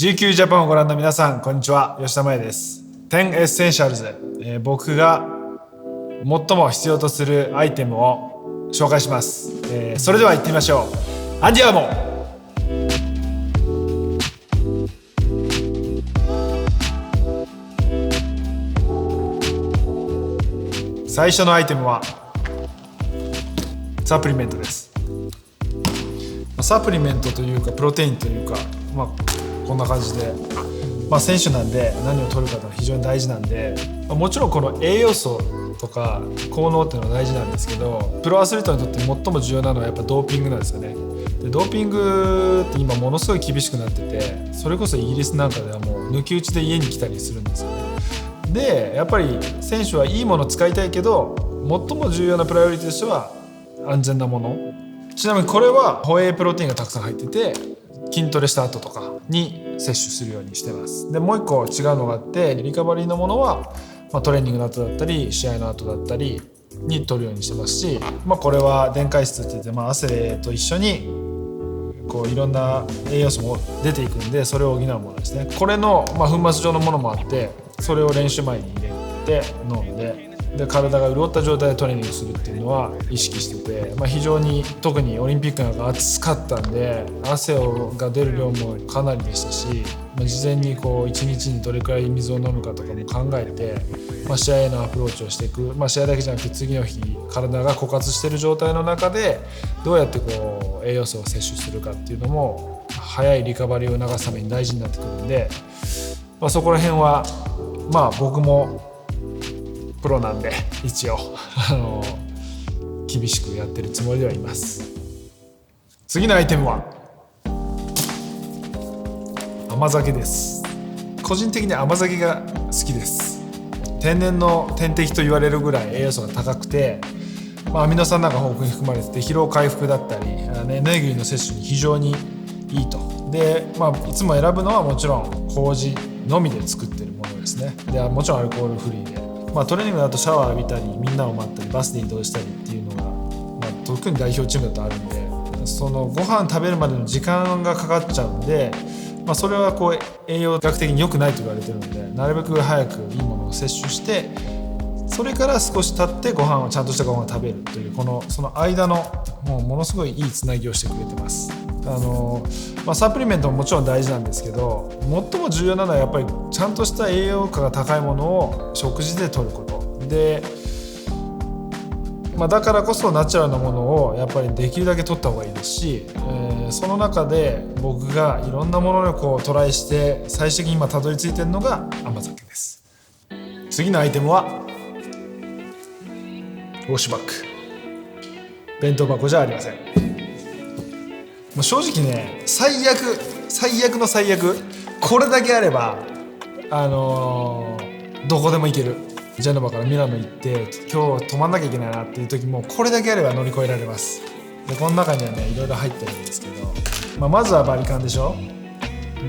GQ ジャパンをご覧の皆さん、こんにちは。吉田麻也です。10エッセンシャルズ、僕が最も必要とするアイテムを紹介します。それでは行ってみましょう。アンディアモ最初のアイテムはサプリメントです。サプリメントというかプロテインというか、こんな感じで、選手なんで何を取るかが非常に大事なんで、もちろんこの栄養素とか効能っていうのは大事なんですけど、プロアスリートにとって最も重要なのはやっぱドーピングなんですよね。でドーピングって今ものすごい厳しくなってて、それこそイギリスなんかではもう抜き打ちで家に来たりするんですよね。でやっぱり選手はいいものを使いたいけど、最も重要なプライオリティとしては安全なもの。ちなみにこれはホエイプロテインがたくさん入ってて、筋トレした後とかに摂取するようにしてます。でもう一個違うのがあって、リカバリーのものは、トレーニングの後だったり試合の後だったりに取るようにしてますし、これは電解質って言って、汗と一緒にこういろんな栄養素も出ていくんで、それを補うものですね。これの、粉末状のものもあって、それを練習前に入れて飲んで、体が潤った状態でトレーニングするっていうのは意識してて、非常に特にオリンピックなんか暑かったんで汗が出る量もかなりでしたし、事前にこう1日にどれくらい水を飲むかとかも考えて、試合へのアプローチをしていく、試合だけじゃなくて次の日体が枯渇している状態の中でどうやってこう栄養素を摂取するかっていうのも早いリカバリーを促すために大事になってくるんで、そこら辺は僕もプロなんで一応厳しくやってるつもりではいます。次のアイテムは甘酒です。個人的に甘酒が好きです。天然の天敵と言われるぐらい栄養素が高くて、アミノ酸なんか豊富に含まれてて疲労回復だったりエネルギーの摂取に非常にいいと。で、いつも選ぶのはもちろん麹のみで作ってるものですね。でもちろんアルコールフリーで、トレーニングだとシャワー浴びたりみんなを待ったりバスで移動したりっていうのが、特に代表チームだとあるんで、そのご飯食べるまでの時間がかかっちゃうんで、それはこう栄養学的に良くないと言われてるので、なるべく早くいいものを摂取して、それから少し経ってご飯をちゃんとしたご飯を食べるというその間のものすごいいいつなぎをしてくれてます。サプリメントももちろん大事なんですけど、最も重要なのはやっぱりちゃんとした栄養価が高いものを食事で摂ることで、だからこそナチュラルなものをやっぱりできるだけ摂った方がいいですし、その中で僕がいろんなものをこうトライして最終的に今たどり着いているのが甘酒です。次のアイテムはウォッシュバッグ、弁当箱じゃありません。もう正直ね、最悪の最悪、これだけあればどこでも行ける。ジェノバからミラノ行って今日泊まんなきゃいけないなっていう時もこれだけあれば乗り越えられます。でこの中にはねいろいろ入ってるんですけど、まずはバリカンでしょ。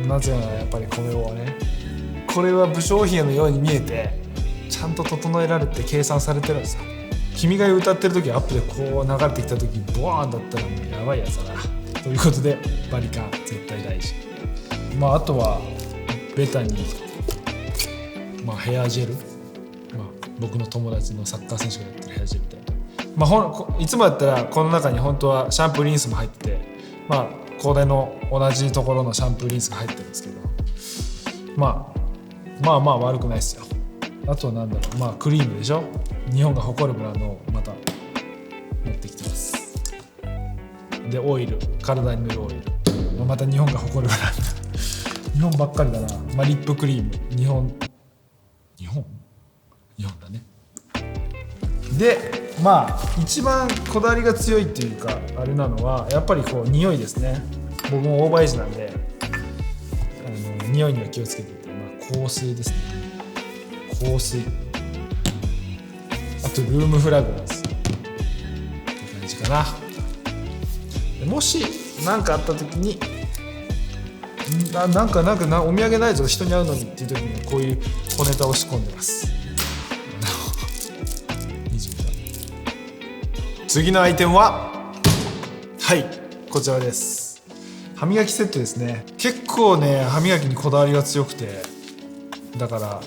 なぜならやっぱりこれをね、これは武将髭のように見えてちゃんと整えられて計算されてるんですよ。君が歌ってる時アップでこう流れてきた時ボワーンだったらもうやばいやつだなということで、バリカン絶対大事。あとはベタにヘアジェル、僕の友達のサッカー選手がやってるヘアジェルで、いつもだったらこの中に本当はシャンプーリンスも入ってて、これの同じところのシャンプーリンスが入ってるんですけど、悪くないですよ。あとはなんだろう、クリームでしょ。日本が誇るブランドをまた持ってきてます。でオイル、体に塗るオイル、また日本が誇るブランド日本ばっかりだな。リップクリーム日本だね。で一番こだわりが強いっていうかあれなのはやっぱりこう匂いですね。僕もオーバーエイジなんで匂いには気をつけていて、香水ですね。香水、あとルームフラグランスって感じかな。もし何かあった時になんかお土産ないぞ人に会うのにっていう時にこういう小ネタを仕込んでます。次のアイテムはこちらです。歯磨きセットですね。結構ね歯磨きにこだわりが強くて、だから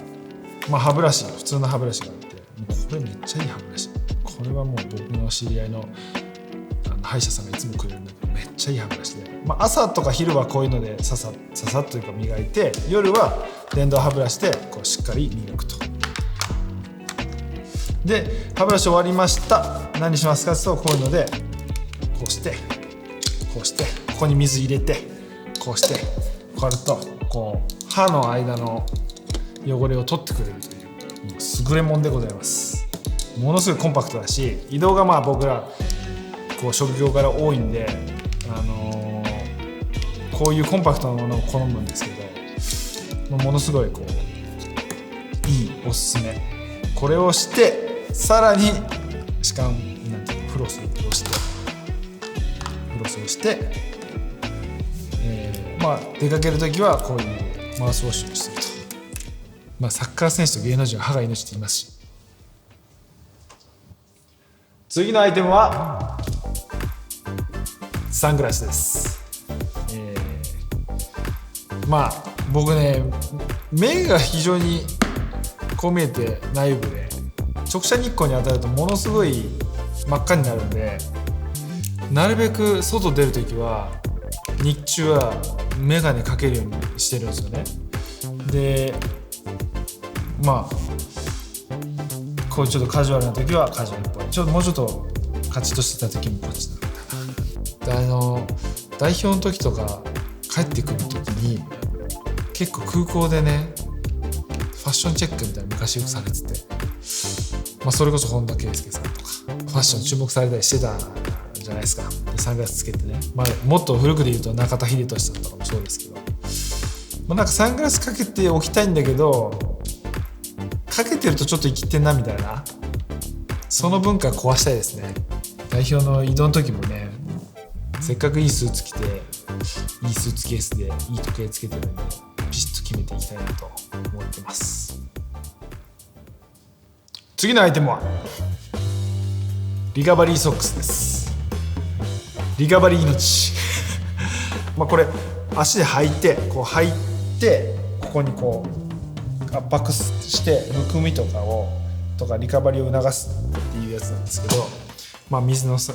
歯ブラシ、普通の歯ブラシがあって、これめっちゃいい歯ブラシ。これはもう僕の知り合いの歯医者さんがいつもくれるんだけど、めっちゃいい歯ブラシで、朝とか昼はこういうのでささっというか磨いて、夜は電動歯ブラシでこうしっかり磨くと。で歯ブラシ終わりました。何しますかと、こういうのでこうしてこうして、ここに水入れてこうしてこうやると、こう歯の間の汚れを取ってくれるという優れもんでございます。ものすごいコンパクトだし、移動が僕らこう職業柄多いんで、こういうコンパクトなものを好むんですけど、ものすごいこういいおすすめ。これをしてさらに歯間なんていうの、フロスをして、出かけるときはこういうマウスウォッシュをすると。サッカー選手と芸能人は歯が命って言いますし。次のアイテムはサングラスです。僕ね、目が非常にこう見えてナイーブで、直射日光に当たるとものすごい真っ赤になるんで、なるべく外出るときは日中は眼鏡かけるようにしてるんですよね。でこうちょっとカジュアルな時はカジュアルっぽい、もうちょっとカチッとしてた時もこっちだみたいな。代表の時とか帰ってくる時に結構空港でね、ファッションチェックみたいな昔よくされてて、それこそ本田圭佑さんとかファッション注目されたりしてたじゃないですか。でサングラスつけてね、もっと古くで言うと中田英寿さんとかもそうですけど、なんかサングラスかけておきたいんだけど、かけてるとちょっと生きてんなみたいな、その文化壊したいですね。代表の移動の時もね、せっかくいいスーツ着て、いいスーツケースでいい時計つけてるんで、ビシッと決めていきたいなと思ってます。次のアイテムはリカバリーソックスです。リカバリー命これ足で履いて、こう履いて、ここにこう圧迫してむくみとかリカバリーを促すっていうやつなんですけど、水野製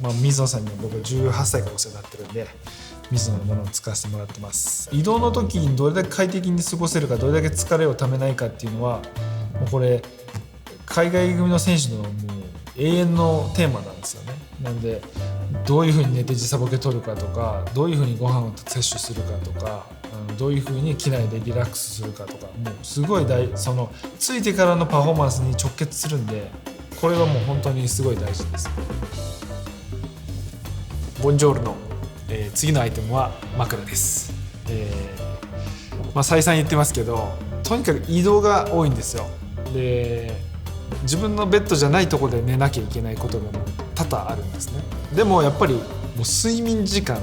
の、水野さんには僕は18歳からお世話になってるんで、水野のものを使わせてもらってます。移動の時にどれだけ快適に過ごせるか、どれだけ疲れをためないかっていうのは、もうこれ海外組の選手のもう永遠のテーマなんですよね。なんでどういう風に寝て時差ボケ取るかとか、どういう風にご飯を摂取するかとか、どういう風に機内でリラックスするかとか、もうすごいそのついてからのパフォーマンスに直結するんで、これはもう本当にすごい大事です。ボンジョールの、次のアイテムは枕です。再三言ってますけど、とにかく移動が多いんですよ。で自分のベッドじゃないところで寝なきゃいけないことが多々あるんですね。でもやっぱりもう睡眠時間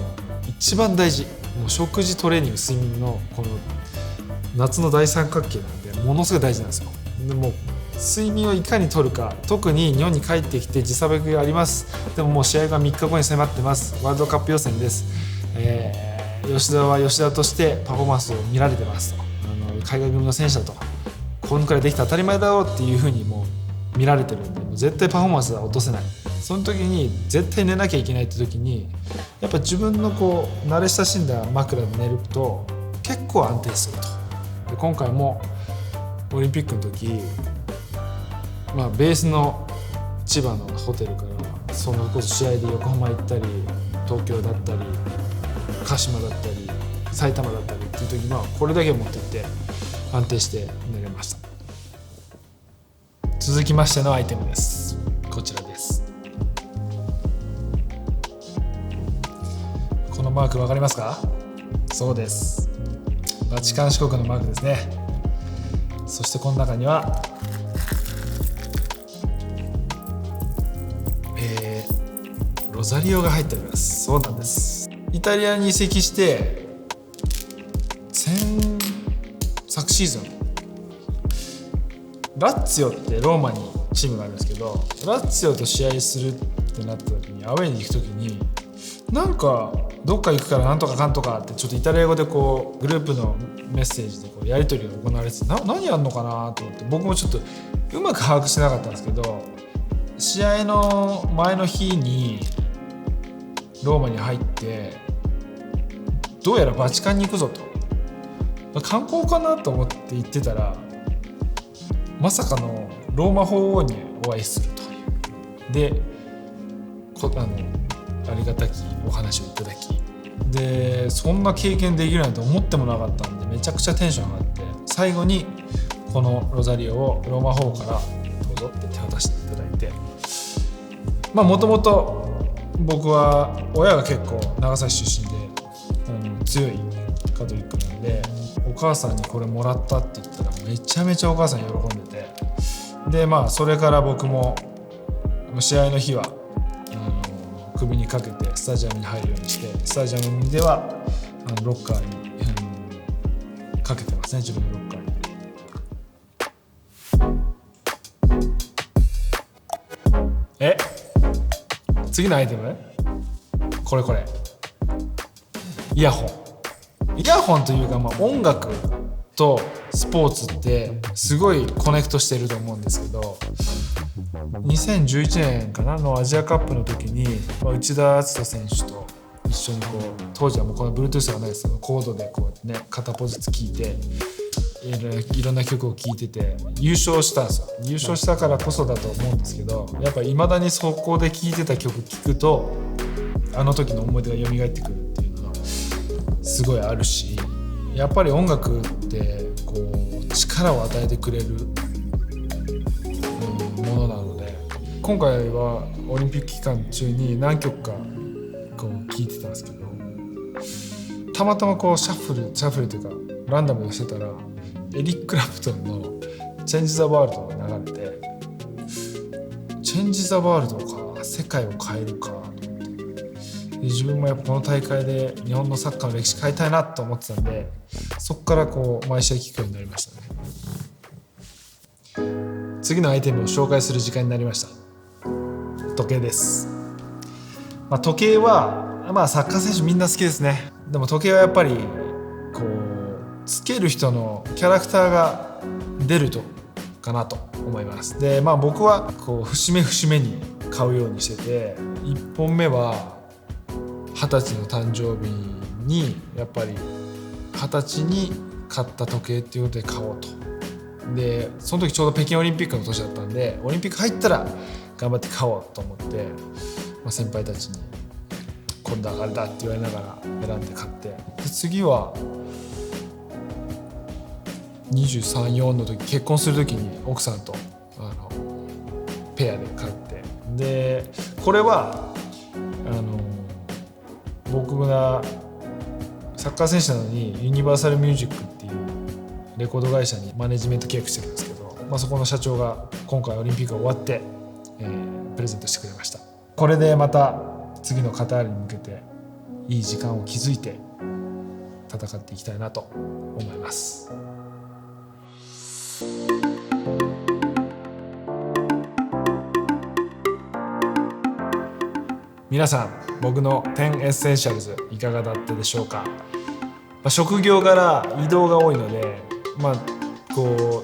一番大事。もう食事、トレーニング、睡眠のこの夏の大三角形なんで、ものすごい大事なんですよ。でも睡眠をいかに取るか、特に日本に帰ってきて時差ボケがあります。でももう試合が3日後に迫ってます。ワールドカップ予選です。吉田は吉田としてパフォーマンスを見られてますと。海外組の選手だとこのくらいできて当たり前だろうっていう風にもう見られてるんで、もう絶対パフォーマンスは落とせない。その時に絶対寝なきゃいけないって時に、やっぱ自分のこう慣れ親しんだ枕で寝ると結構安定すると。で今回もオリンピックの時、ベースの千葉のホテルからそのこそ試合で横浜行ったり、東京だったり鹿島だったり埼玉だったりっていう時はこれだけ持ってって安定して寝れました。続きましてのアイテムです。こちらです。このマーク分かりますか？そうです、バチカン市国のマークですね。そしてこの中にはロザリオが入っております。そうなんです。イタリアに移籍して昨シーズンラッツィオってローマにチームがあるんですけど、ラッツィオと試合するってなった時に、アウェーに行く時になんかどっか行くからなんとかかんとかってちょっとイタリア語でこうグループのメッセージでこうやり取りが行われてて、何やるのかなと思って僕もちょっとうまく把握してなかったんですけど、試合の前の日にローマに入ってどうやらバチカンに行くぞと、観光かなと思って行ってたらまさかのローマ法王にお会いするというでありがたきお話をいただき、でそんな経験できるなんて思ってもなかったんでめちゃくちゃテンション上がって、最後にこのロザリオをローマ法王からどうぞって手渡していただいて、もともと僕は親が結構長崎出身で強いカトリックなんで、お母さんにこれもらったって言ったらめちゃめちゃお母さん喜んでて、でそれから僕も試合の日は首にかけてスタジアムに入るようにして、スタジアムではロッカーに、かけてますね、自分のロッカーに。次のアイテムこれイヤホンというか、音楽とスポーツってすごいコネクトしてると思うんですけど、2011年かなのアジアカップの時に、内田篤人選手と一緒にこう、当時はもうこの Bluetooth がないですけどコードでこうね片方ずつ聴いていろんな曲を聴いてて優勝したんですよ。優勝したからこそだと思うんですけど、やっぱいまだにそこで聴いてた曲聴くとあの時の思い出が蘇ってくるっていうのはすごいあるし、やっぱり音楽ってこう力を与えてくれるものなので、今回はオリンピック期間中に何曲かこう聴いてたんですけど、たまたまこうシャッフルというかランダムにしてたらエリック・クラプトンの「チェンジ・ザ・ワールド」が流れて、チェンジ・ザ・ワールドか世界を変えるかと思って、で自分もやっぱこの大会で日本のサッカーの歴史変えたいなと思ってたんで、そこからこう毎試合聴くようになりましたね。次のアイテムを紹介する時間になりました。時計です。時計はサッカー選手みんな好きですね。でも時計はやっぱりこうつける人のキャラクターが出るとかなと思います。で僕はこう節目節目に買うようにしてて、1本目は20歳の誕生日にやっぱり20歳に買った時計っていうことで買おうと。でその時ちょうど北京オリンピックの年だったんで、オリンピック入ったら頑張って買おうと思って、先輩たちにこれだあれだって言われながら選んで買って、で次は23、4の時結婚する時に奥さんとペアで買って、でこれは僕がサッカー選手なのにユニバーサルミュージックっていうレコード会社にマネジメント契約してるんですけど、そこの社長が今回オリンピックが終わって、プレゼントしてくれました。これでまた次のカタールに向けていい時間を築いて戦っていきたいなと思います。皆さん、僕の10エッセンシャルズいかがだったでしょうか。職業柄移動が多いので、こ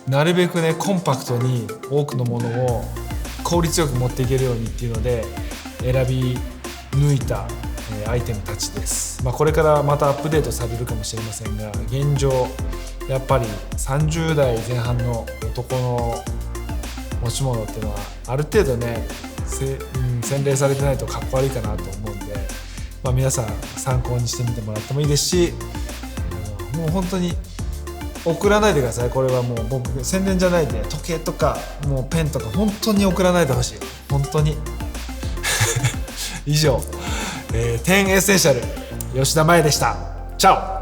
うなるべくねコンパクトに多くのものを効率よく持っていけるようにっていうので選び抜いたアイテムたちです。これからまたアップデートされるかもしれませんが、現状やっぱり30代前半の男の持ち物っていうのはある程度ね洗練されてないとかっこ悪いかなと思うんで、皆さん参考にしてみてもらってもいいですし、もう本当に送らないでください。これはもう僕宣伝じゃないで、時計とかもうペンとか本当に送らないでほしい。本当に以上、10エッセンシャル吉田麻也でした。チャオ。